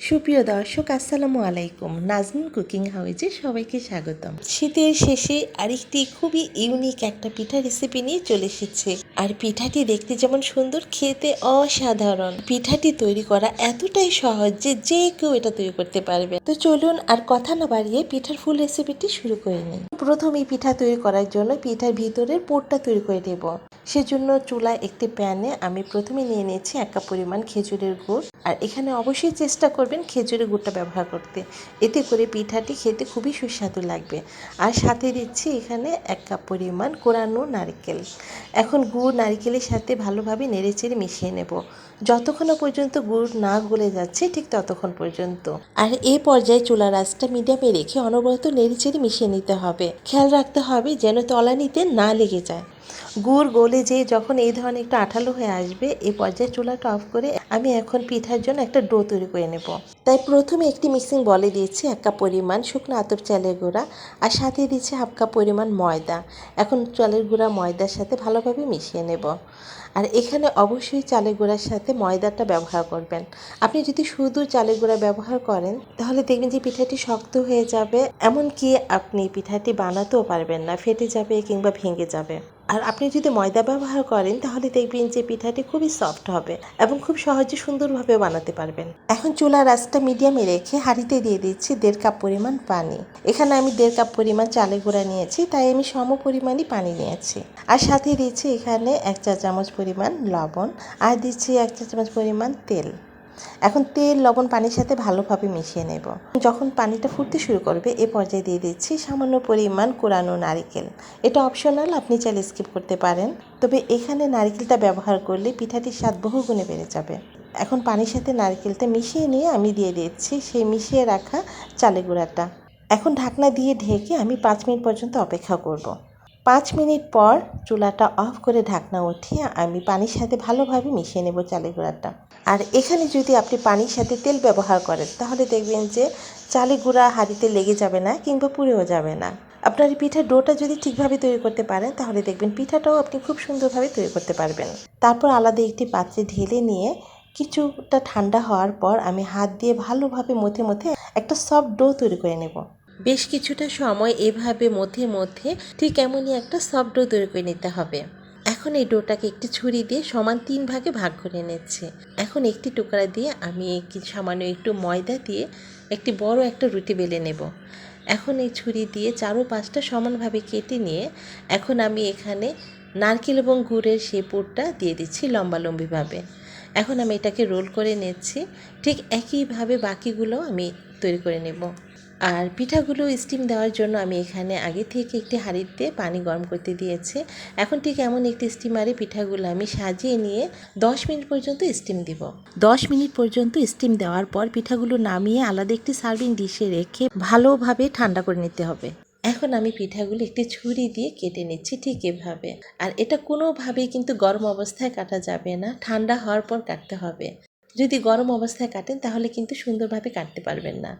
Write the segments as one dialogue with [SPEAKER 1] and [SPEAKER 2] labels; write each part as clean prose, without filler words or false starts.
[SPEAKER 1] সুপ্রিয় দর্শক, আসসালামু আলাইকুম। নাজনীন কুকিং হাউজে সবাইকে স্বাগতম। শীতের শেষে আরেকটি খুবই ইউনিক একটা পিঠা রেসিপি নিয়ে চলে এসেছে। আর পিঠাটি দেখতে যেমন সুন্দর, খেতে অসাধারণ। পিঠাটি তৈরি করা এতটাই সহজ যে যে কেউ এটা তৈরি করতে পারবে। তো চলুন আর কথা না বাড়িয়ে পিঠার ফুল রেসিপিটি শুরু করে নিই। প্রথমে পিঠা তৈরি করার জন্য পিঠার ভিতরের পুরটা তৈরি করে নেব। সেজন্য চুলায় একটি প্যানে আমি প্রথমে নিয়ে নিয়েছি 1 কাপ পরিমাণ খেজুরের গুড়। আর এখানে অবশ্যই চেষ্টা করবেন খেজুরের গুড়টা ব্যবহার করতে, এতে করে পিঠাটি খেতে খুবই সুস্বাদু লাগবে। আর সাথে দিচ্ছি এখানে 1 কাপ পরিমাণ কোরানো নারকেল। এখন গুড় নারকেলের সাথে ভালোভাবে নেড়েচেড়ে মিশিয়ে নেব, যতক্ষণ পর্যন্ত গুড় না গলে যাচ্ছে ঠিক ততক্ষণ পর্যন্ত। আর এই পর্যায়ে চুলার আঁচটা মিডিয়ামে রেখে অনবরত নেড়েচেড়ে মিশিয়ে নিতে হবে। খেয়াল রাখতে হবে যেন তলানিতে না লেগে যায়। গুড় গলে যেয়ে যখন এই ধরনের একটু আঠালো হয়ে আসবে, এই পর্যায়ে চুলাটা অফ করে আমি এখন পিঠার জন্য একটা ডো তৈরি করে নেব। তাই প্রথমে একটি মিক্সিং বলে দিয়েছি 1 কাপ পরিমাণ শুকনো আতপ চালের গুঁড়া, আর সাথে দিচ্ছি 1/2 কাপ পরিমাণ ময়দা। এখন চালের গুঁড়া ময়দার সাথে ভালোভাবে মিশিয়ে নেব। আর এখানে অবশ্যই চালের গুঁড়ার সাথে ময়দাটা ব্যবহার করবেন। আপনি যদি শুধু চালের গুঁড়া ব্যবহার করেন তাহলে দেখবেন যে পিঠাটি শক্ত হয়ে যাবে, এমনকি আপনি পিঠাটি বানাতেও পারবেন না, ফেটে যাবে কিংবা ভেঙে যাবে। আর আপনি যদি ময়দা ব্যবহার করেন তাহলে দেখবেন যে পিঠাটি খুবই সফট হবে এবং খুব সহজে সুন্দরভাবে বানাতে পারবেন। এখন চুলার আঁচটা মিডিয়ামে রেখে হাঁড়িতে দিয়ে দিচ্ছি 1.5 কাপ পরিমাণ পানি। এখানে আমি 1.5 কাপ পরিমাণ চালের গুঁড়া নিয়েছি, তাই আমি সম পরিমাণই পানি নিয়েছি। আর সাথে দিচ্ছি এখানে 1 চা চামচ পরিমাণ লবণ, আর দিচ্ছি 1 চা চামচ পরিমাণ তেল। এখন তেল লবণ পানির সাথে ভালোভাবে মিশিয়ে নেব। যখন পানিটা ফুটতে শুরু করবে এ পর্যায়ে দিয়ে দিচ্ছি সামান্য পরিমাণ কোরানো নারকেল। এটা অপশনাল, আপনি চাইলে স্কিপ করতে পারেন, তবে এখানে নারকেলটা ব্যবহার করলে পিঠাটির স্বাদ বহুগুণে বেড়ে যাবে। এখন পানির সাথে নারকেলটা মিশিয়ে নিয়ে আমি দিয়ে দিচ্ছি সেই মিশিয়ে রাখা চালের গুঁড়াটা। এখন ঢাকনা দিয়ে ঢেকে আমি 5 মিনিট পর্যন্ত অপেক্ষা করব। 5 মিনিট পর চুলাটা অফ করে ঢাকনা উঠিয়ে আমি পানির সাথে ভালোভাবে মিশিয়ে নেব চালের গুঁড়াটা। আর এখানে যদি আপনি পানির সাথে তেল ব্যবহার করেন তাহলে দেখবেন যে চালের গুঁড়া হাঁড়িতে লেগে যাবে না কিংবা পুড়েও যাবে না। আপনার এই পিঠার ডোটা যদি ঠিকভাবে তৈরি করতে পারেন তাহলে দেখবেন পিঠাটাও আপনি খুব সুন্দরভাবে তৈরি করতে পারবেন। তারপর আলাদা একটি পাত্রে ঢেলে নিয়ে কিছুটা ঠান্ডা হওয়ার পর আমি হাত দিয়ে ভালোভাবে মথে মথে একটা সফট ডো তৈরি করে নেব। বেশ কিছুটা সময় এভাবে মধ্যে মধ্যে ঠিক এমনই একটা সফট ডো তৈরি করে নিতে হবে। এখন এই ডোটাকে একটি ছুরি দিয়ে সমান 3 ভাগে ভাগ করে নিচ্ছি। এখন একটি টুকরা দিয়ে আমি সামান্য একটু ময়দা দিয়ে একটি বড় একটা রুটি বেলে নেব। এখন এই ছুরি দিয়ে 4-5টা সমানভাবে কেটে নিয়ে এখন আমি এখানে নারকেল এবং গুড়ের সেই পুরটা দিয়ে দিচ্ছি লম্বালম্বিভাবে। এখন আমি এটাকে রোল করে নিচ্ছি। ঠিক একইভাবে বাকিগুলো আমি তৈরি করে নেব। আর পিঠাগুলো স্টিম দেওয়ার জন্য আমি এখানে আগে থেকে একটি হাঁড়িতে পানি গরম করতে দিয়েছি। এখন ঠিক এমন একটি স্টিমারে পিঠাগুলো আমি সাজিয়ে নিয়ে 10 মিনিট পর্যন্ত স্টিম দিব। 10 মিনিট পর্যন্ত স্টিম দেওয়ার পর পিঠাগুলো নামিয়ে আলাদা একটি সার্ভিং ডিশে রেখে ভালোভাবে ঠান্ডা করে নিতে হবে। এখন আমি পিঠাগুলো একটি ছুরি দিয়ে কেটে নিচ্ছি ঠিক এভাবে। আর এটা কোনোভাবেই কিন্তু গরম অবস্থায় কাটা যাবে না, ঠান্ডা হওয়ার পর কাটতে হবে। যদি গরম অবস্থায় কাটেন তাহলে কিন্তু সুন্দরভাবে কাটতে পারবেন না।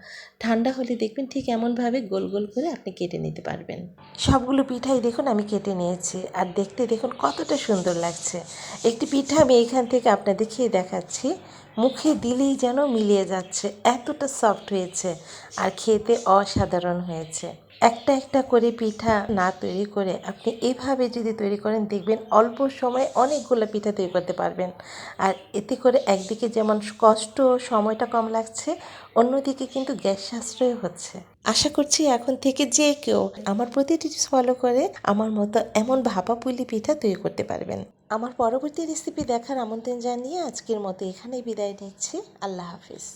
[SPEAKER 1] ঠান্ডা হলে দেখবেন ঠিক এমনভাবে গোল গোল করে আপনি কেটে নিতে পারবেন। সবগুলো পিঠাই দেখুন আমি কেটে নিয়েছি, আর দেখতে দেখুন কতটা সুন্দর লাগছে। একটি পিঠা আমি এইখান থেকে আপনাদের খেয়ে দেখাচ্ছি, মুখে দিলেই যেন মিলিয়ে যাচ্ছে, এতটা সফট হয়েছে আর খেতে অসাধারণ হয়েছে। একটা একটা করে পিঠা না তৈরি করে আপনি এভাবে যদি তৈরি করেন দেখবেন অল্প সময়ে অনেকগুলো পিঠা তৈরি করতে পারবেন। আর এতে করে একদিকে যেমন কষ্ট সময়টা কম লাগছে, অন্যদিকে কিন্তু গ্যাস সাশ্রয় হচ্ছে। আশা করছি এখন থেকে যে কেউ আমার প্রতিটি টিপস ফলো করে আমার মতো এমন ভাপা পুলি পিঠা তৈরি করতে পারবেন। আমার পরবর্তী রেসিপি দেখার আমন্ত্রণ জানিয়ে আজকের মতো এখানেই বিদায় নিচ্ছি। আল্লাহ হাফিজ।